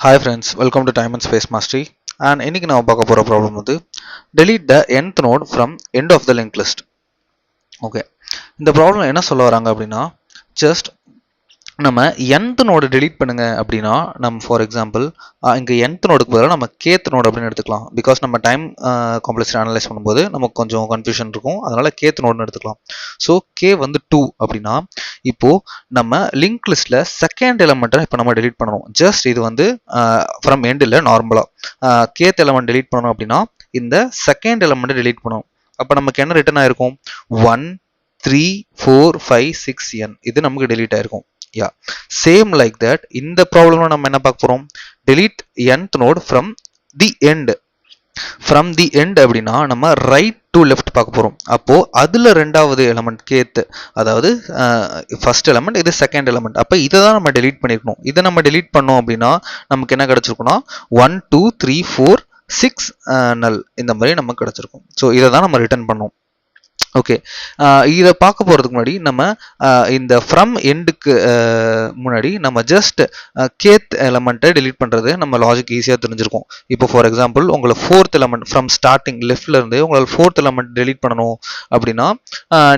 Hi friends, welcome to Time and Space Mastery. And இன்னைக்கு நம்ம பார்க்க போற ப்ராப்ளம் வந்து delete the nth node from end of the linked list. Okay, இந்த problem என்ன சொல்ல வராங்க அப்படின்னா ஜஸ்ட் நம்ம nth நோடு delete பண்ணுங்க அப்படின்னா நம்ம ஃபார் எக்ஸாம்பிள் இங்கே nth நோடுக்கு பதிலாக நம்ம kth நோடு அப்படின்னு எடுத்துக்கலாம். பிகாஸ் நம்ம டைம் காம்ப்ளெக்ஸிட்டி அனலைஸ் பண்ணும்போது நமக்கு கொஞ்சம் கன்ஃபியூஷன் இருக்கும், அதனால kth நோடுன்னு எடுத்துக்கலாம். ஸோ k வந்து 2 அப்படின்னா இப்போ நம்ம லிங்க் லிஸ்ட்ல செகண்ட் எலமெண்ட்டை இப்போ நம்ம delete பண்ணணும். ஜஸ்ட் இது வந்து ஃப்ரம் எண்ட் இல்லை, நார்மலாக kth எலமெண்ட் delete பண்ணணும் அப்படின்னா இந்த செகண்ட் எலமெண்ட்டை delete பண்ணணும். அப்போ நமக்கு என்ன ரிட்டர்ன் ஆயிருக்கும்? 1 3 4 5 6 n இது நமக்கு delete ஆயிருக்கும். Yeah, same like that இந்த ப்ராப்ளம்ல நம்ம என்ன பார்க்க போறோம்? delete nth node from the end. from the end அப்படின்னா நம்ம right to left பார்க்க போறோம். அப்போ அதுல ரெண்டாவது எலமெண்ட் kth, அதாவது ஃபர்ஸ்ட் எலமெண்ட், இது செகண்ட் எலமெண்ட். அப்போ இதை தான் நம்ம delete பண்ணிருக்கணும். இதை நம்ம delete பண்ணோம் அப்படின்னா நமக்கு என்ன கிடைச்சிருக்கும்னா 1 2 3 4 6 நல் இந்த மாதிரி நமக்கு கிடைச்சிருக்கும். ஸோ இதை தான் நம்ம ரிட்டர்ன் பண்ணோம். ஓகே, இதை பார்க்க போகிறதுக்கு முன்னாடி நம்ம இந்த ஃப்ரம் எண்டுக்கு முன்னாடி நம்ம ஜஸ்ட் கேத் எலமெண்ட்டை delete பண்ணுறது நம்ம லாஜிக் ஈஸியாக தெரிஞ்சிருக்கும். இப்போ ஃபார் எக்ஸாம்பிள் உங்களை ஃபோர்த் எலமெண்ட் ஃப்ரம் ஸ்டார்டிங் லெஃப்ட்லேருந்து உங்களால் ஃபோர்த் எலமெண்ட் delete பண்ணணும் அப்படின்னா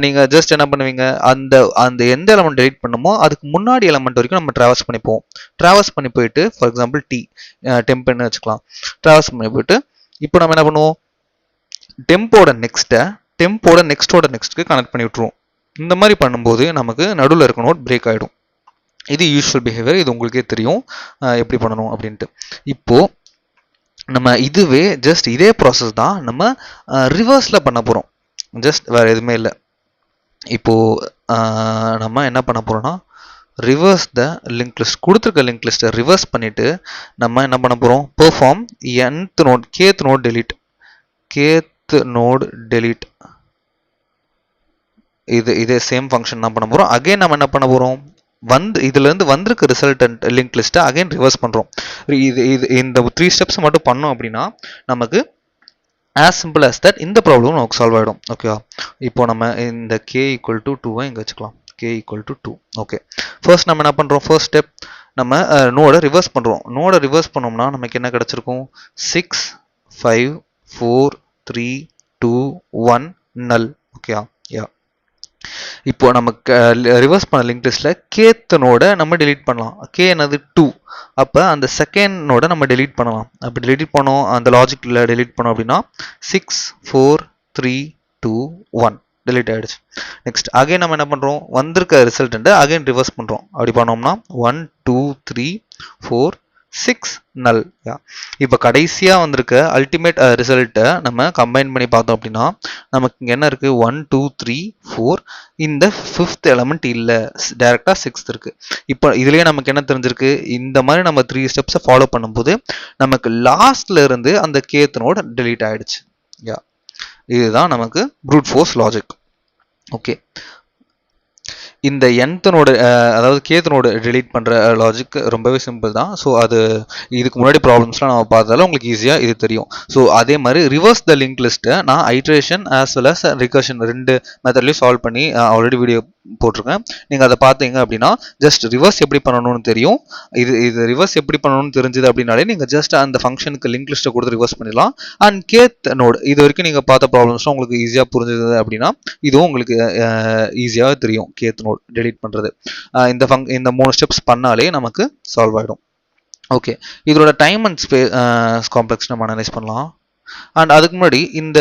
நீங்கள் ஜஸ்ட் என்ன பண்ணுவீங்க, அந்த அந்த எந்த எலமெண்ட் delete பண்ணுமோ அதுக்கு முன்னாடி எலமெண்ட் வரைக்கும் நம்ம ட்ராவல்ஸ் பண்ணிப்போம். ட்ராவல்ஸ் பண்ணி போயிட்டு ஃபார் எக்ஸாம்பிள் டெம்ப்னு வச்சுக்கலாம். ட்ராவல்ஸ் பண்ணி போயிட்டு இப்போ நம்ம என்ன பண்ணுவோம், டெம்போட நெக்ஸ்ட்டோட நெக்ஸ்ட்டுக்கு கனெக்ட் பண்ணி விட்டுருவோம். இந்த மாதிரி பண்ணும்போது நமக்கு நடுவில் இருக்க நோட் பிரேக் ஆகிடும். இது யூஸ்வல் பிஹேவியர், இது உங்களுக்கே தெரியும் எப்படி பண்ணணும் அப்படின்ட்டு. இப்போ நம்ம இதுவே ஜஸ்ட் இதே ப்ராசஸ் தான் நம்ம ரிவர்ஸில் பண்ண போகிறோம். ஜஸ்ட் வேறு எதுவுமே இல்லை. இப்போ நம்ம என்ன பண்ண போகிறோம்னா ரிவர்ஸ் த லிங்க் லிஸ்ட், கொடுத்துருக்க லிங்க் லிஸ்ட்டை ரிவர்ஸ் பண்ணிவிட்டு நம்ம என்ன பண்ண போகிறோம், perform nth node kth node delete, kth node delete. இதே சேம் ஃபங்க்ஷன் தான் பண்ண போகிறோம். அகைன் நம்ம என்ன பண்ண போகிறோம், இதுலேருந்து வந்திருக்க ரிசல்டன்ட் லிங்க் லிஸ்ட்டை அகைன் ரிவர்ஸ் பண்ணுறோம். இந்த 3 ஸ்டெப்ஸ் மட்டும் பண்ணோம் அப்படின்னா நமக்கு as simple as that இந்த ப்ராப்ளம் நமக்கு சால்வ் ஆகிடும். ஓகேவா? இப்போ நம்ம இந்த k ஈக்குவல் டு 2 இங்கே வச்சுக்கலாம். k equal to 2. Okay, first நம்ம என்ன பண்ணுறோம், ஃபர்ஸ்ட் ஸ்டெப் நம்ம நோடை ரிவர்ஸ் பண்ணுறோம். நோடை ரிவர்ஸ் பண்ணோம்னா நமக்கு என்ன கிடச்சிருக்கும், 6 5 4 3 2 1 நல். ஓகேயா? யா, இப்போ நமக்கு ரிவர்ஸ் பண்ண லிங்க் லிஸ்ட்ல kth நோட நம்ம delete பண்ணலாம். k என்னது 2, அப்போ அந்த செகண்ட் நோட நம்ம delete பண்ணலாம். அப்படி delete பண்ணோம், அந்த லாஜிக்கில் delete பண்ணோம் அப்படின்னா 6 4 3 2 1 delete ஆயிடுச்சு. நெக்ஸ்ட் அகைன் நம்ம என்ன பண்ணுறோம், வந்திருக்க ரிசல்ட்டை அகைன் ரிவர்ஸ் பண்ணுறோம். அப்படி பண்ணோம்னா 1 2 3 4 6 நல். இப்போ கடைசியாக வந்திருக்க அல்டிமேட் ரிசல்ட்டை நம்ம கம்பைன் பண்ணி பார்த்தோம் அப்படின்னா நமக்கு இங்கே என்ன இருக்குது, 1 2 3 4, இந்த ஃபிஃப்த் எலமெண்ட் இல்லை, டைரெக்டாக 6th இருக்குது. இப்போ இதுலேயே நமக்கு என்ன தெரிஞ்சிருக்கு, இந்த மாதிரி நம்ம 3 ஸ்டெப்ஸை ஃபாலோ பண்ணும்போது நமக்கு லாஸ்ட்ல இருந்து அந்த kth நோட் delete ஆயிடுச்சு. யா, இதுதான் நமக்கு ப்ரூட் ஃபோர்ஸ் லாஜிக். ஓகே, இந்த nth நோடு அதாவது kth நோடு delete பண்ணுற லாஜிக் ரொம்பவே சிம்பிள் தான். ஸோ அது இதுக்கு முன்னாடி ப்ராப்ளம்ஸ்லாம் நம்ம பார்த்ததால உங்களுக்கு ஈஸியாக இது தெரியும். ஸோ அதே மாதிரி ரிவர்ஸ் த லிங்க் லிஸ்ட்டை நான் iteration as well as recursion 2 மெத்தட்லையும் சால்வ் பண்ணி ஆல்ரெடி வீடியோ போட்டிருக்கேன். நீங்கள் அதை பார்த்தீங்க அப்படின்னா ஜஸ்ட் ரிவர்ஸ் எப்படி பண்ணணும்னு தெரியும். இது ரிவர்ஸ் எப்படி பண்ணணும்னு தெரிஞ்சது அப்படின்னாலே நீங்கள் ஜஸ்ட் அந்த ஃபங்க்ஷனுக்கு லிங்க் லிஸ்ட்டை கொடுத்து ரிவர்ஸ் பண்ணிடலாம். அண்ட் kth நோடு இது வரைக்கும் நீங்கள் பார்த்த ப்ராப்ளம்ஸ்லாம் உங்களுக்கு ஈஸியாக புரிஞ்சது அப்படின்னா இதுவும் உங்களுக்கு ஈஸியாக தெரியும். kth நோடு delete பண்ணுறது இந்த 3 ஸ்டெப்ஸ் பண்ணாலே நமக்கு சால்வ் ஆகிடும். ஓகே, இதோட டைம் அண்ட் ஸ்பேஸ் காம்ப்ளெக்ஸ் நம்ம அனலைஸ் பண்ணலாம். அண்ட் அதுக்கு முன்னாடி இந்த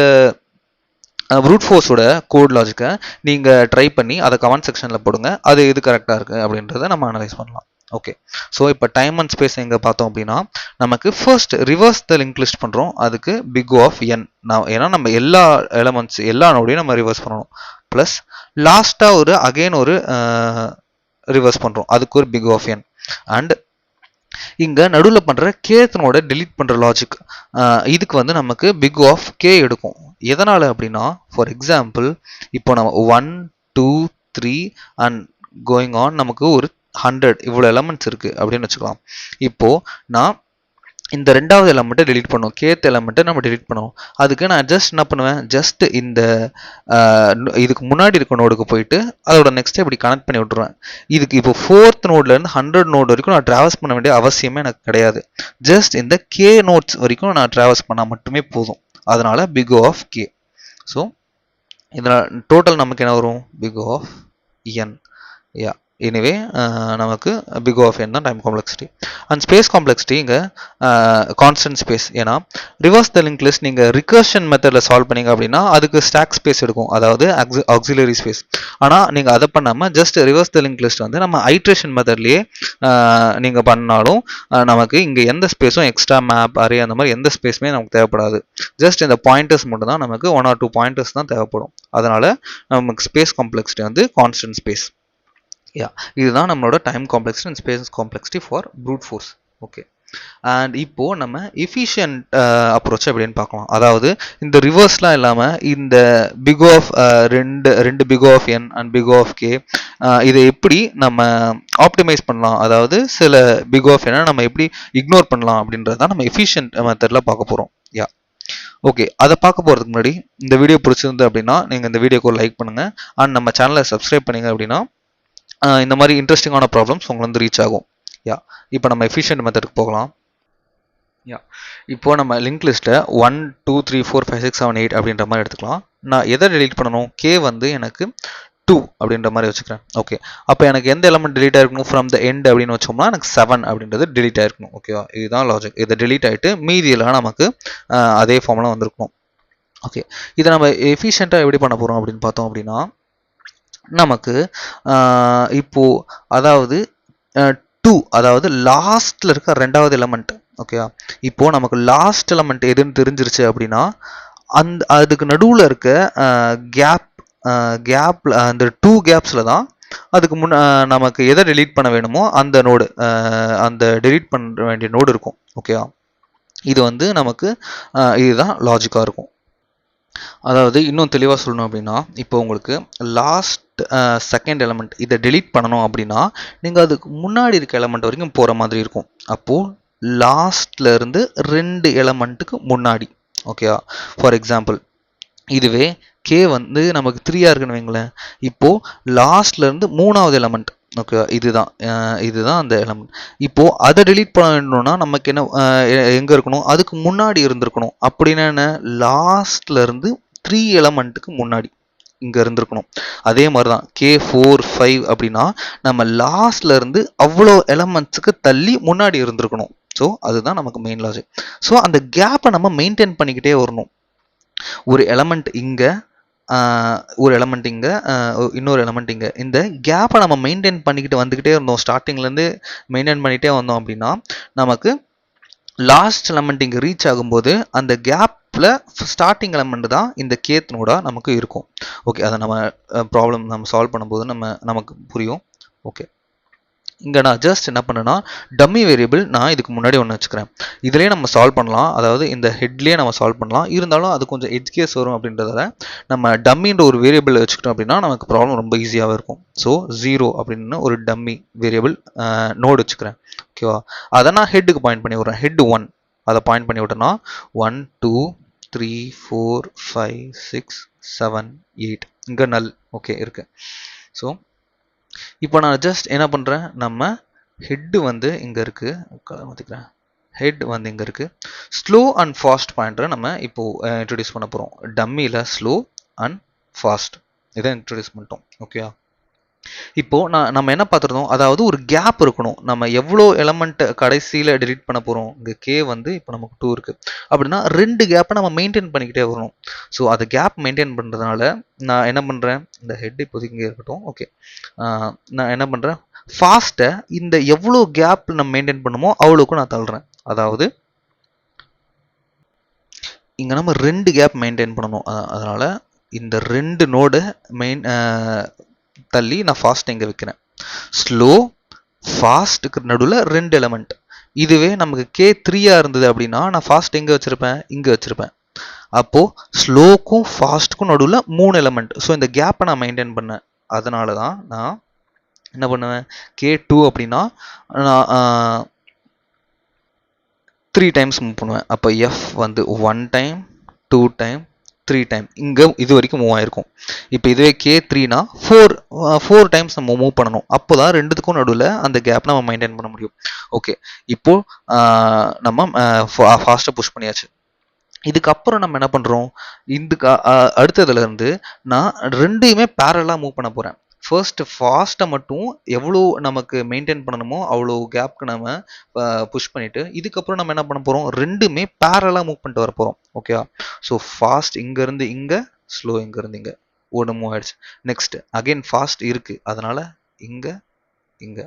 ப்ரூட் ஃபோர்ஸோட கோட் லாஜிக்கை நீங்கள் ட்ரை பண்ணி அதை கமெண்ட் செக்ஷனில் போடுங்க. அது எது கரெக்டாக இருக்குது அப்படின்றத நம்ம அனலைஸ் பண்ணலாம். ஓகே, ஸோ இப்போ டைம் அண்ட் ஸ்பேஸ் எங்கே பார்த்தோம் அப்படின்னா நமக்கு first reverse the link list பண்ணுறோம். அதுக்கு பிக் ஆஃப் n, ஏன்னா நம்ம எல்லா எலமெண்ட்ஸ் எல்லா நோடையும் நம்ம ரிவர்ஸ் பண்ணணும். ப்ளஸ் லாஸ்ட்டாக அகைன் ஒரு ரிவர்ஸ் பண்ணுறோம், அதுக்கு ஒரு பிக் ஆஃப் n. அண்ட் இங்கே நடுவில் பண்ணுற kth நோட delete பண்ணுற லாஜிக், இதுக்கு வந்து நமக்கு பிக் ஆஃப் k எடுக்கும். எதனால் அப்படின்னா ஃபார் எக்ஸாம்பிள் இப்போ நம்ம 1 2 3 அண்ட் கோயிங் ஆன் நமக்கு ஒரு 100 இவ்வளோ எலமெண்ட்ஸ் இருக்குது அப்படின்னு வச்சுக்கலாம். இப்போது நான் இந்த ரெண்டாவது எலமெண்ட்டை delete பண்ணும். kth எலமெண்ட்டை நம்ம delete பண்ணுவோம். அதுக்கு நான் ஜஸ்ட் என்ன பண்ணுவேன், ஜஸ்ட் இந்த இதுக்கு முன்னாடி இருக்க நோடுக்கு போயிட்டு அதோட நெக்ஸ்ட் இப்படி கனெக்ட் பண்ணி விட்டுருவேன். இதுக்கு இப்போ 4th நோட்ல இருந்து 100 நோட் வரைக்கும் நான் டிராவல்ஸ் பண்ண வேண்டிய அவசியமே எனக்கு கிடையாது. ஜஸ்ட் இந்த k நோட்ஸ் வரைக்கும் நான் டிராவல்ஸ் பண்ணா மட்டுமே போதும். அதனால big O of k. So இதில் டோட்டல் நமக்கு என்ன வரும், big O of n. Yeah anyway நமக்கு big O of n தான் time complexity. And space complexity இங்கே கான்ஸ்டன்ட் ஸ்பேஸ். ஏன்னா ரிவர்ஸ் த லிங்க் லிஸ்ட் நீங்கள் ரிகர்ஷன் மெத்தடில் சால்வ் பண்ணீங்க அப்படின்னா அதுக்கு ஸ்டாக் ஸ்பேஸ் எடுக்கும், அதாவது ஆக்சிலரி ஸ்பேஸ். ஆனால் நீங்கள் அதை பண்ணாமல் just reverse the link list வந்து நம்ம ஐட்ரேஷன் மெத்தட்லேயே நீங்கள் பண்ணாலும் நமக்கு இங்கே எந்த ஸ்பேஸும் எக்ஸ்ட்ரா மேப் அரே அந்த மாதிரி எந்த ஸ்பேஸுமே நமக்கு தேவைப்படாது. ஜஸ்ட் இந்த பாயிண்டர்ஸ் மட்டும் தான் நமக்கு 1 or 2 பாயிண்டர்ஸ் தான் தேவைப்படும். அதனால நமக்கு ஸ்பேஸ் காம்ப்ளெக்சிட்டி வந்து கான்ஸ்டன்ட் ஸ்பேஸ். யா இதுதான் நம்மளோட time complexity and space complexity for fruit force. Okay, and இப்போ நம்ம எஃபிஷியன்ட் அப்ரோச் எப்படின்னு பார்க்கலாம். அதாவது இந்த ரிவர்ஸ்லாம் இல்லாமல் இந்த பிக் ஆஃப் ரெண்டு pick of N and pick of K இதை எப்படி நம்ம ஆப்டிமைஸ் பண்ணலாம், அதாவது சில பிக் ஆஃப் என் நம்ம எப்படி இக்னோர் பண்ணலாம் அப்படின்றத நம்ம எஃபிஷியன்ட் மெத்தடில் பார்க்க போகிறோம். யா ஓகே, அதை பார்க்க போகிறதுக்கு முன்னாடி இந்த வீடியோ பிடிச்சிருந்து அப்படின்னா நீங்கள் இந்த வீடியோக்கு லைக் பண்ணுங்கள். அண்ட் நம்ம சேனலை சப்ஸ்கிரைப் பண்ணிங்க அப்படின்னா இந்த மாதிரி இன்ட்ரெஸ்டிங்கான ப்ராப்ளம்ஸ் உங்களுக்கு வந்து ரீச் ஆகும். யா இப்போ நம்ம எஃபிஷியன்ட் மெத்தடுக்கு போகலாம். யா இப்போ நம்ம லிங்க் லிஸ்ட்டை 1 2 3 4 5 6 7 8 அப்படின்ற மாதிரி எடுத்துக்கலாம். நான் எதை டெலீட் பண்ணணும், கே வந்து எனக்கு 2 அப்படின்ற மாதிரி வச்சுக்கிறேன். ஓகே, அப்போ எனக்கு எந்த எலமெண்ட் டெலீட் ஆயிருக்கணும், ஃப்ரம் த எண்ட் அப்படின்னு வச்சோம்னா எனக்கு 7 அப்படின்றது டெலீட் ஆயிருக்கணும். ஓகேவா, இதுதான் லாஜிக். இதை டெலீட் ஆகிட்டு மீதியெல்லாம் நமக்கு அதே ஃபார்ம்லாம் வந்திருக்கணும். ஓகே, இதை நம்ம எஃபிஷியண்ட்டாக எப்படி பண்ண போகிறோம் அப்படின்னு பார்த்தோம் அப்படின்னா நமக்கு இப்போ அதாவது 2 அதாவது லாஸ்ட்ல இருக்க ரெண்டாவது எலமெண்ட். ஓகேவா, இப்போ நமக்கு லாஸ்ட் எலமெண்ட் எதுன்னு தெரிஞ்சிருச்சு அப்படின்னா அதுக்கு நடுவில் இருக்க கேப்ல அந்த 2 கேப்ஸ்ல தான் அதுக்கு நமக்கு எதை டெலீட் பண்ண வேணுமோ அந்த நோடு அந்த டெலீட் பண்ண வேண்டிய நோடு இருக்கும். ஓகேவா, இது வந்து நமக்கு இதுதான் லாஜிக்காக இருக்கும். அதாவது இன்னும் தெளிவாக சொல்லணும் அப்படின்னா இப்போ உங்களுக்கு லாஸ்ட் செகண்ட் எலமெண்ட் இதை டெலீட் பண்ணணும் அப்படின்னா நீங்கள் அதுக்கு முன்னாடி இருக்க எலமெண்ட் வரைக்கும் போகிற மாதிரி இருக்கும். அப்போது லாஸ்ட்ல இருந்து 2 எலமெண்ட்டுக்கு முன்னாடி. ஓகேவா, ஃபார் எக்ஸாம்பிள் இதுவே கே வந்து நமக்கு 3 இருக்குன்னு வைங்களேன். இப்போது லாஸ்ட்ல இருந்து 3வது எலமெண்ட். ஓகேவா, இதுதான் அந்த எலமெண்ட். இப்போ அதை டெலீட் பண்ண வேணும்னா நமக்கு என்ன எங்கே இருக்கணும், அதுக்கு முன்னாடி இருந்திருக்கணும். அப்படின்னா என்ன, லாஸ்ட்ல இருந்து 3 எலமெண்ட்டுக்கு முன்னாடி இங்கே இருந்திருக்கணும். அதே மாதிரி தான் K4 5 அப்படின்னா நம்ம லாஸ்ட்ல இருந்து அவ்வளோ எலமெண்ட்ஸுக்கு தள்ளி முன்னாடி இருந்திருக்கணும். ஸோ அதுதான் நமக்கு மெயின் லாஜிக். ஸோ அந்த கேப்பை நம்ம மெயின்டைன் பண்ணிக்கிட்டே வரணும். ஒரு எலமெண்ட் இங்கே ஒரு எலமெண்ட் இங்கே இன்னொரு எலமெண்ட் இங்கே, இந்த கேப்பை நம்ம மெயின்டைன் பண்ணிக்கிட்டு வந்துக்கிட்டே இருந்தோம். ஸ்டார்டிங்லேருந்து மெயின்டைன் பண்ணிகிட்டே வந்தோம் அப்படின்னா நமக்கு லாஸ்ட் எலமெண்ட் இங்கே ரீச் ஆகும்போது அந்த கேப்பில் ஸ்டார்டிங் எலமெண்ட் தான் இந்த கேத் நோடாக நமக்கு இருக்கும். ஓகே, அதை நம்ம ப்ராப்ளம் நம்ம சால்வ் பண்ணும்போது நமக்கு புரியும். ஓகே, இங்கே நான் ஜஸ்ட் என்ன பண்ணேன்னா டம்மி வேரியபிள் நான் இதுக்கு முன்னாடி ஒன்று வச்சுக்கிறேன். இதிலே நம்ம சால்வ் பண்ணலாம், அதாவது இந்த ஹெட்லேயே நம்ம சால்வ் பண்ணலாம். இருந்தாலும் அது கொஞ்சம் எட்ஜ் கேஸ் வரும் அப்படின்றதால நம்ம டம்மின்ற ஒரு வேரியபிள் வச்சுக்கிட்டோம் அப்படின்னா நமக்கு ப்ராப்ளம் ரொம்ப ஈஸியாகவே இருக்கும். ஸோ 0 அப்படின்னு ஒரு டம்மி வேரியபிள் நோடு வச்சுக்கிறேன். ஓகேவா, அதை நான் ஹெட்டுக்கு பாயிண்ட் பண்ணி விட்றேன். ஹெட் 1 அதை பாயிண்ட் பண்ணி விட்டேன்னா 1 2 3 4 5 6 7 8 இங்கே நல் ஓகே இருக்கு. ஸோ இப்போ நான் ஜஸ்ட் என்ன பண்ணுறேன், நம்ம ஹெட்டு வந்து இங்கே இருக்குது, மாற்றிக்கிறேன். ஹெட் வந்து இங்கே இருக்குது. ஸ்லோ அண்ட் ஃபாஸ்ட் பாயிண்டரை நம்ம இப்போது இன்ட்ரடியூஸ் பண்ண போகிறோம். டம்மியில் ஸ்லோ அண்ட் ஃபாஸ்ட் இதை இன்ட்ரடியூஸ் பண்ணிட்டோம். ஓகே, இப்போது நம்ம என்ன பார்த்துருந்தோம், அதாவது ஒரு கேப் இருக்கணும். நம்ம எவ்வளோ எலமெண்ட் கடைசியில் டெலீட் பண்ண போகிறோம். இங்கே கே வந்து இப்போ நமக்கு 2 இருக்குது அப்படின்னா 2 கேப்பை நம்ம மெயின்டைன் பண்ணிக்கிட்டே வரணும். ஸோ அதை கேப் மெயின்டைன் பண்ணுறதுனால நான் என்ன பண்ணுறேன், இந்த ஹெட் இப்போதைக்கு இங்கே இருக்கட்டும். ஓகே, நான் என்ன பண்ணுறேன், ஃபாஸ்ட்டை இந்த எவ்வளோ கேப் நம்ம மெயின்டைன் பண்ணுமோ அவ்வளோக்கும் நான் தள்ளுறேன். அதாவது இங்கே நம்ம 2 கேப் மெயின்டைன் பண்ணணும். அதனால் இந்த 2 நோடு தள்ளி நான் ஃபாஸ்ட் இங்கே வைக்கிறேன். ஸ்லோ ஃபாஸ்ட்டுக்கு நடுவில் 2 எலமெண்ட். இதுவே நமக்கு K3 இருந்தது அப்படின்னா நான் ஃபாஸ்ட் எங்கே வச்சுருப்பேன், இங்கே வச்சுருப்பேன். அப்போது ஸ்லோக்கும் ஃபாஸ்ட்டுக்கும் நடுவில் 3 எலமெண்ட். ஸோ இந்த கேப்பை நான் மெயின்டைன் பண்ணேன். அதனால தான் நான் என்ன பண்ணுவேன், K2 அப்படின்னா நான் 3 டைம்ஸ் மூவ் பண்ணுவேன். அப்போ எஃப் வந்து 1 டைம் 2 டைம் 3 டைம் இங்கே இது வரைக்கும் மூவ் ஆயிருக்கும். இப்போ இதுவே கே த்ரீனா ஃபோர் டைம்ஸ் நம்ம மூவ் பண்ணணும். அப்போ தான் ரெண்டுத்துக்கும் நடுவில் அந்த கேப் நம்ம மெயின்டைன் பண்ண முடியும். ஓகே, இப்போ நம்ம ஃபாஸ்ட்டாக புஷ் பண்ணியாச்சு. இதுக்கப்புறம் நம்ம என்ன பண்ணுறோம், இதுக்கு அடுத்ததுல இருந்து நான் ரெண்டையுமே பேரலாக மூவ் பண்ண போகிறேன். ஃபர்ஸ்ட் ஃபாஸ்ட்டை மட்டும் எவ்வளோ நமக்கு மெயின்டைன் பண்ணணுமோ அவ்வளோ கேப்க்கு நம்ம புஷ் பண்ணிட்டு, இதுக்கப்புறம் நம்ம என்ன பண்ண போகிறோம், ரெண்டுமே பேரலாக மூவ் பண்ணிட்டு வர போகிறோம். ஓகேவா? ஸோ ஃபாஸ்ட் இங்கேருந்து இங்கே, ஸ்லோ இங்கேருந்து இங்கே ஒன்று மூவ் ஆயிடுச்சு. நெக்ஸ்ட் அகைன் ஃபாஸ்ட் இருக்கு, அதனால இங்கே இங்கே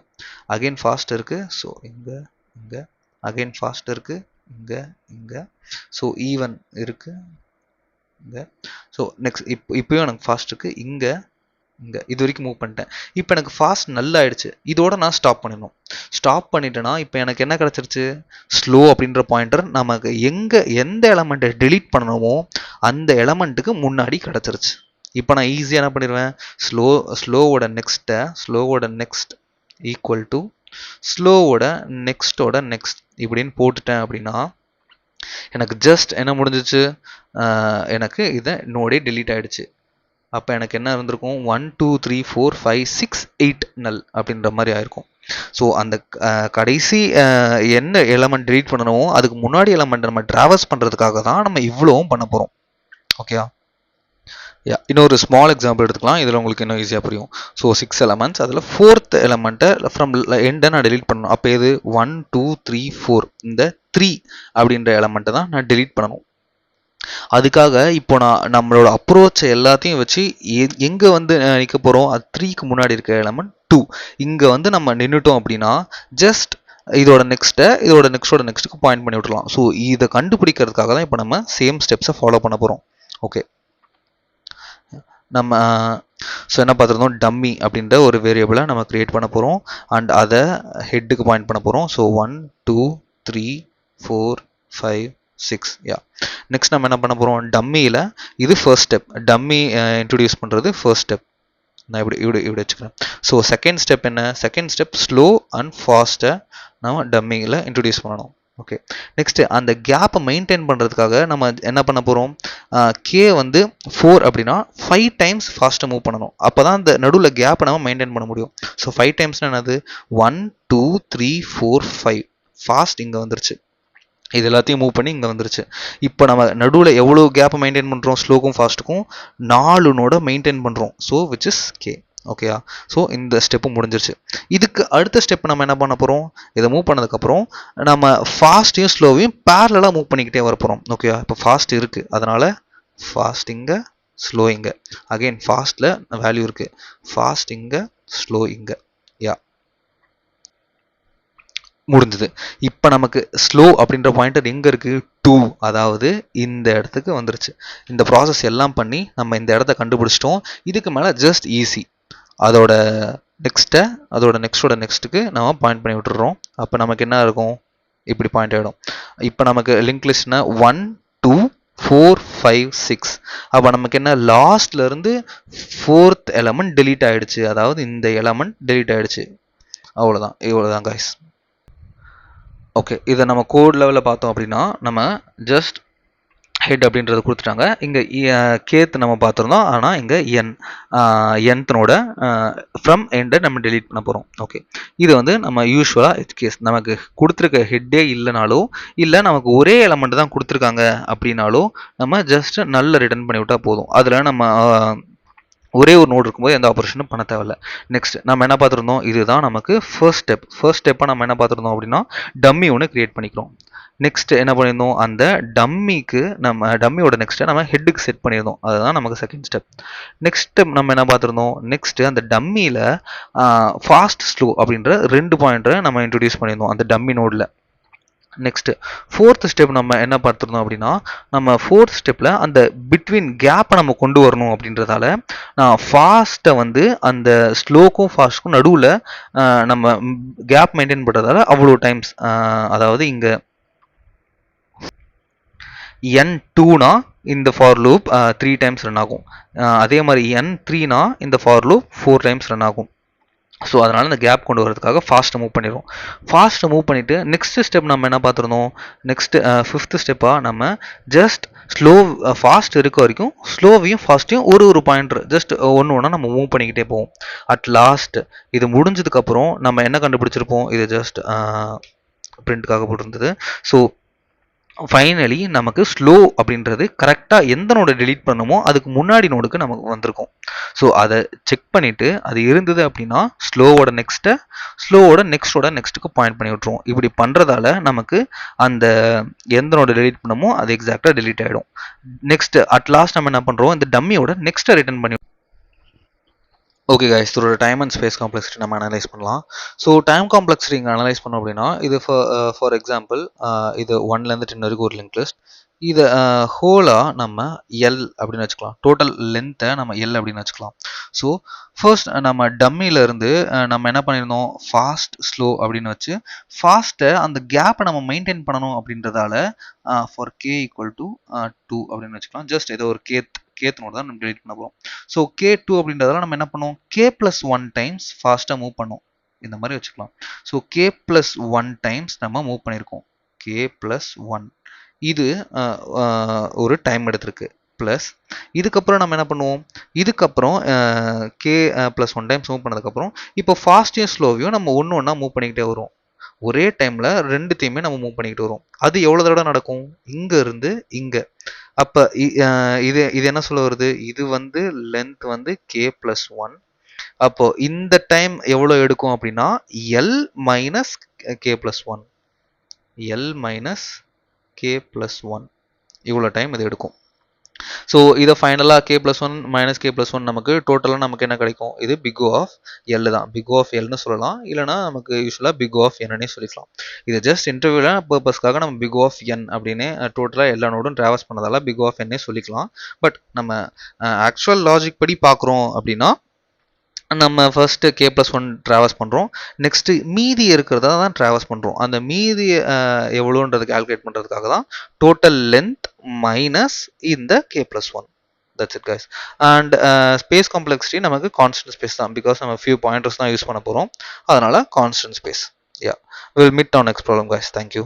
அகைன் ஃபாஸ்ட் இருக்கு, ஸோ இங்கே இங்கே அகைன் ஃபாஸ்ட் இருக்கு, இங்கே இங்கே ஸோ ஈவன் இருக்கு இங்கே. ஸோ நெக்ஸ்ட் இப்போயும் எனக்கு ஃபாஸ்ட் இருக்கு, இங்கே இங்கே இது வரைக்கும் மூவ் பண்ணிட்டேன். இப்போ எனக்கு ஃபாஸ்ட் நல்லா ஆயிடுச்சு. இதோட நான் ஸ்டாப் பண்ணிடணும். ஸ்டாப் பண்ணிட்டேன்னா இப்போ எனக்கு என்ன கிடச்சிருச்சு, ஸ்லோ அப்படின்ற பாயிண்டர் நமக்கு எந்த எலமெண்ட்டை டெலீட் பண்ணணுமோ அந்த எலமெண்ட்டுக்கு முன்னாடி கிடச்சிருச்சு. இப்போ நான் ஈஸியாக என்ன பண்ணிடுவேன், ஸ்லோவோட நெக்ஸ்ட் ஈக்குவல் டு ஸ்லோவோட நெக்ஸ்டோட நெக்ஸ்ட் இப்படின்னு போட்டுட்டேன் அப்படின்னா எனக்கு ஜஸ்ட் என்ன முடிஞ்சிச்சு, எனக்கு இதை நோடே டெலீட் ஆயிடுச்சு. அப்போ எனக்கு என்ன இருந்திருக்கும், 1 2 3 4 5 6 8 நல் அப்படின்ற மாதிரி ஆயிருக்கும். ஸோ அந்த கடைசி என்ன எலமெண்ட் டெலீட் பண்ணணுமோ அதுக்கு முன்னாடி எலமெண்ட் நம்ம ட்ராவல்ஸ் பண்ணுறதுக்காக தான் நம்ம இவ்வளவும் பண்ண போகிறோம். ஓகேயா? இன்னொரு ஸ்மால் எக்ஸாம்பிள் எடுத்துக்கலாம், இதில் உங்களுக்கு இன்னும் ஈஸியாக புரியும். ஸோ 6 எலமெண்ட்ஸ், அதில் 4th எலமெண்ட்டை ஃப்ரம் எண்டை நான் டெலீட் பண்ணணும். அப்போ இது 1 2 3 4 இந்த 3 அப்படின்ற எலமெண்ட்டை தான் நான் டெலீட் பண்ணணும். அதுக்காக இப்போ நான் நம்மளோட அப்ரோச்சை எல்லாத்தையும் வச்சு எங்கே வந்து நிற்க போகிறோம், அது 3க்கு முன்னாடி இருக்க எலமெண்ட் 2 இங்கே வந்து நம்ம நின்றுட்டோம் அப்படின்னா ஜஸ்ட் இதோட நெக்ஸ்ட்டுக்கு பாயிண்ட் பண்ணி விட்டுலாம். ஸோ இதை கண்டுபிடிக்கிறதுக்காக தான் இப்போ நம்ம சேம் ஸ்டெப்ஸை ஃபாலோ பண்ண போகிறோம். ஓகே, நம்ம ஸோ என்ன பார்த்துருந்தோம், டம்மி அப்படின்ற ஒரு வேரியபிளை நம்ம கிரியேட் பண்ண போகிறோம் அண்ட் அதை ஹெட்டுக்கு பாயிண்ட் பண்ண போகிறோம். ஸோ 1 2 3 4 5 6 நெக்ஸ்ட் நம்ம என்ன பண்ண போகிறோம், டம்மியில் இது ஃபர்ஸ்ட் ஸ்டெப், டம்மி இன்ட்ரடியூஸ் பண்ணுறது ஃபர்ஸ்ட் ஸ்டெப். நான் இப்படி வச்சுக்கிறேன். ஸோ செகண்ட் ஸ்டெப் என்ன, செகண்ட் ஸ்டெப் ஸ்லோ அண்ட் ஃபாஸ்ட்டை நம்ம டம்மியில் இன்ட்ரடியூஸ் பண்ணணும். ஓகே, நெக்ஸ்ட் அந்த கேப்பை மெயின்டைன் பண்ணுறதுக்காக நம்ம என்ன பண்ண போகிறோம், கே வந்து 4 அப்படின்னா 5 டைம்ஸ் ஃபாஸ்ட்டாக மூவ் பண்ணணும். அப்போ தான் அந்த நடுவில் கேப்பை நம்ம மெயின்டைன் பண்ண முடியும். ஸோ 5 டைம்ஸ்னால் என்னது, 1 2 3 4 5 ஃபாஸ்ட் இங்கே வந்துருச்சு, இது எல்லாத்தையும் மூவ் பண்ணி இங்கே வந்துருச்சு. இப்போ நம்ம நடுவில் எவ்வளோ கேப்பை மெயின்டைன் பண்ணுறோம், ஸ்லோக்கும் ஃபாஸ்ட்டுக்கும் 4 நோட மெயின்டைன் பண்ணுறோம். So which is K. ஓகேயா? ஸோ இந்த ஸ்டெப்பு முடிஞ்சிருச்சு. இதுக்கு அடுத்த ஸ்டெப் நம்ம என்ன பண்ண போகிறோம், இதை மூவ் பண்ணதுக்கப்புறம் நம்ம ஃபாஸ்ட்டையும் ஸ்லோவையும் பேரலாக மூவ் பண்ணிக்கிட்டே வர போகிறோம். ஓகேயா? இப்போ ஃபாஸ்ட் இருக்குது, அதனால் ஃபாஸ்ட் இங்கே, ஸ்லோ இங்கே, அகெயின் ஃபாஸ்ட்டில் வேல்யூ இருக்குது, ஃபாஸ்ட் இங்கே, ஸ்லோ இங்கே. முடிஞ்சது. இப்போ நமக்கு ஸ்லோ அப்படின்ற பாயிண்டர் எங்கே இருக்குது, 2, அதாவது இந்த இடத்துக்கு வந்துருச்சு. இந்த ப்ராசஸ் எல்லாம் பண்ணி நம்ம இந்த இடத்த கண்டுபிடிச்சிட்டோம். இதுக்கு மேலே ஜஸ்ட் ஈஸி, அதோட நெக்ஸ்டோட நெக்ஸ்ட்டுக்கு நம்ம பாயிண்ட் பண்ணி விட்டுறோம். அப்போ நமக்கு என்ன இருக்கும், இப்படி பாயிண்ட் ஆகிடும். இப்போ நமக்கு லிங்க் லிஸ்ட்னா 1 2 4 5 6. அப்போ நமக்கு என்ன, லாஸ்ட்லேருந்து 4th எலமெண்ட் டெலீட் ஆகிடுச்சு, அதாவது இந்த எலமெண்ட் டெலீட் ஆகிடுச்சு. இவ்வளோதான் கைஸ். ஓகே, இதை நம்ம கோட் லெவலில் பார்த்தோம் அப்படின்னா நம்ம ஜஸ்ட் ஹெட் அப்படின்றது கொடுத்துட்டாங்க. இங்கே கேத் நம்ம பார்த்துருந்தோம், ஆனால் இங்கே nthனோட ஃப்ரம் எண்டை நம்ம டெலீட் பண்ண போகிறோம். ஓகே, இது வந்து நம்ம யூஸ்வலாக கேஸ் நமக்கு கொடுத்துருக்க ஹெட்டே இல்லைனாலோ இல்லை நமக்கு ஒரே எலமெண்ட் தான் கொடுத்துருக்காங்க அப்படின்னாலோ நம்ம ஜஸ்ட் நல்ல ரிட்டர்ன் பண்ணி விட்டால் போதும். அதில் நம்ம ஒரே ஒரு நோடு இருக்கும்போது எந்த ஆப்ரேஷனும் பண்ண தேவையில்ல. நெக்ஸ்ட் நம்ம என்ன பார்த்துருந்தோம், இதுதான் நமக்கு ஃபர்ஸ்ட் ஸ்டெப்பாக நம்ம என்ன பார்த்துருந்தோம் அப்படின்னா டம்மி ஒன்று கிரியேட் பண்ணிக்கிறோம். நெக்ஸ்ட் என்ன பண்ணியிருந்தோம், அந்த டம்மியோட நெக்ஸ்ட்டை நம்ம ஹெட்டுக்கு செட் பண்ணியிருந்தோம், அதுதான் நமக்கு செகண்ட் ஸ்டெப். நெக்ஸ்ட் நம்ம என்ன பார்த்துருந்தோம், நெக்ஸ்ட் அந்த டம்மியில் ஃபாஸ்ட் ஸ்லோ அப்படின்ற 2 பாயிண்டரை நம்ம இன்ட்ரடியூஸ் பண்ணியிருந்தோம் அந்த டம்மி நோடில். நெக்ஸ்ட் 4th ஸ்டெப் நம்ம என்ன பார்த்துருந்தோம் அப்படின்னா, நம்ம 4th ஸ்டெப்பில் அந்த பிட்வீன் கேப்பை நம்ம கொண்டு வரணும் அப்படின்றதால நான் ஃபாஸ்ட்டை வந்து அந்த ஸ்லோக்கும் ஃபாஸ்ட்டுக்கும் நடுவில் நம்ம கேப் மெயின்டைன் பண்ணுறதால அவ்வளோ டைம்ஸ், அதாவது இங்கே n2னா இந்த ஃபார் லூப் 3 டைம்ஸ் ரன் ஆகும். அதே மாதிரி n3னா இந்த ஃபார் லூப் 4 டைம்ஸ் ரன் ஆகும். ஸோ அதனால் இந்த கேப் கொண்டு வரதுக்காக ஃபாஸ்ட்டு மூவ் பண்ணிடுவோம். ஃபாஸ்ட்டு மூவ் பண்ணிவிட்டு நெக்ஸ்ட் ஸ்டெப் நம்ம என்ன பார்த்துருந்தோம், நெக்ஸ்ட்டு ஃபிஃப்த்து ஸ்டெப்பாக நம்ம ஜஸ்ட் ஸ்லோ ஃபாஸ்ட் இருக்க வரைக்கும் ஸ்லோவையும் ஃபாஸ்ட்டையும் ஒரு பாயிண்டர் ஜஸ்ட் ஒன்று ஒன்றா நம்ம மூவ் பண்ணிக்கிட்டே போவோம். அட் லாஸ்ட் இது முடிஞ்சதுக்கப்புறம் நம்ம என்ன கண்டுபிடிச்சிருப்போம், இது ஜஸ்ட் பிரிண்ட்டுக்காக போட்டிருந்தது. ஸோ ஃபைனலி நமக்கு ஸ்லோ அப்படின்றது கரெக்டாக எந்த நோடை டெலீட் பண்ணணுமோ அதுக்கு முன்னாடி நோடுக்கு நமக்கு வந்திருக்கும். ஸோ அதை செக் பண்ணிவிட்டு அது இருந்தது அப்படின்னா ஸ்லோவோட நெக்ஸ்ட்டோட நெக்ஸ்ட்டுக்கு பாயிண்ட் பண்ணி விட்ருவோம். இப்படி பண்ணுறதால நமக்கு அந்த எந்த நோடை டெலீட் பண்ணமோ அது எக்ஸாக்டாக டெலீட் ஆகிடும். நெக்ஸ்ட் அட் லாஸ்ட் நம்ம என்ன பண்ணுறோம், இந்த டம்மியோட நெக்ஸ்ட்டை ரிட்டர்ன் பண்ணி. ஓகே கைஸ், இதோட டைம் அண்ட் ஸ்பேஸ் காம்ப்ளெக்சிட்டி நம்ம அனலைஸ் பண்ணலாம். ஸோ டைம் காம்ப்ளெக்சிட்டி இங்கே அனலைஸ் பண்ணோம் அப்படின்னா, இது ஃபார் எக்ஸாம்பிள் இது 1லேருந்து 10 வரைக்கும் ஒரு லிங்க் லிஸ்ட். இதை ஹோலாக நம்ம எல் அப்படின்னு வச்சுக்கலாம். டோட்டல் லென்த்தை நம்ம எல் அப்படின்னு வச்சுக்கலாம். ஸோ ஃபர்ஸ்ட் நம்ம டம்மியிலேருந்து நம்ம என்ன பண்ணியிருந்தோம், ஃபாஸ்ட் ஸ்லோ அப்படின்னு வச்சு ஃபாஸ்ட்டை அந்த கேப்பை நம்ம மெயின்டைன் பண்ணணும் அப்படின்றதால ஃபார் கே ஈக்குவல் டு 2 அப்படின்னு வச்சுக்கலாம். ஜஸ்ட் ஏதோ ஒரு கேத் நோட் தான் நம்ம டெலிட் பண்ண போகிறோம். ஸோ K2 அப்படின்றதால நம்ம என்ன பண்ணுவோம், K+1 டைம்ஸ் ஃபாஸ்ட்டாக மூவ் பண்ணோம், இந்த மாதிரி வச்சுக்கலாம். ஸோ K+1 டைம்ஸ் நம்ம மூவ் பண்ணியிருக்கோம். K+1 இது ஒரு டைம் எடுத்திருக்கு. ப்ளஸ் இதுக்கப்புறம் நம்ம என்ன பண்ணுவோம், இதுக்கப்புறம் K+1 டைம்ஸ் மூவ் பண்ணதுக்கப்புறம் இப்போ ஃபாஸ்ட்டையும் ஸ்லோவையும் நம்ம ஒன்று ஒன்றா மூவ் பண்ணிக்கிட்டே வரும். ஒரே டைமில் ரெண்டுத்தையுமே நம்ம மூவ் பண்ணிக்கிட்டு வரும். அது எவ்வளோ தடவை நடக்கும், இங்கே இருந்து இங்கே. அப்போ இது இது என்ன சொல்ல வருது, இது வந்து லென்த் வந்து K+1. அப்போ இந்த டைம் எவ்வளோ எடுக்கும் அப்படின்னா எல் மைனஸ் K+1 இவ்வளோ டைம் இது எடுக்கும். ஸோ இதை ஃபைனலாக K+1 மைனஸ் K+1 நமக்கு டோட்டலாக நமக்கு என்ன கிடைக்கும், இது பிக் ஓ ஆஃப் எல் தான். பிக் ஓ ஆஃப் எல்னு சொல்லலாம், இல்லைனா நமக்கு யூஸ்வலாக பிக் ஓ ஆஃப் என்னன்னே சொல்லிக்கலாம். இது ஜஸ்ட் இன்டர்வியூவில் பர்பஸ்க்காக நம்ம பிக் ஓ ஆஃப் என் அப்படின்னு டோட்டலாக எல்லா நோடும் ட்ராவல்ஸ் பண்ணதால பிக் ஓ ஆஃப் என்னே சொல்லிக்கலாம். பட் நம்ம ஆக்சுவல் லாஜிக் படி பார்க்குறோம் அப்படின்னா நம்ம ஃபர்ஸ்ட்டு K+1 ட்ராவல்ஸ் பண்ணுறோம், நெக்ஸ்ட்டு மீதி இருக்கிறதா தான் ட்ராவல்ஸ் பண்ணுறோம். அந்த மீதி எவ்வளோன்றது கால்குலேட் பண்ணுறதுக்காக தான் டோட்டல் லென்த் மைனஸ் இந்த K+1. That's it guys. And space complexity நமக்கு கான்ஸ்டன்ட் ஸ்பேஸ் தான், பிகாஸ் நம்ம ஃபியூ பாயிண்டர்ஸ் தான் யூஸ் பண்ண போகிறோம், அதனால் constant space. Will meet on next problem guys. Thank you.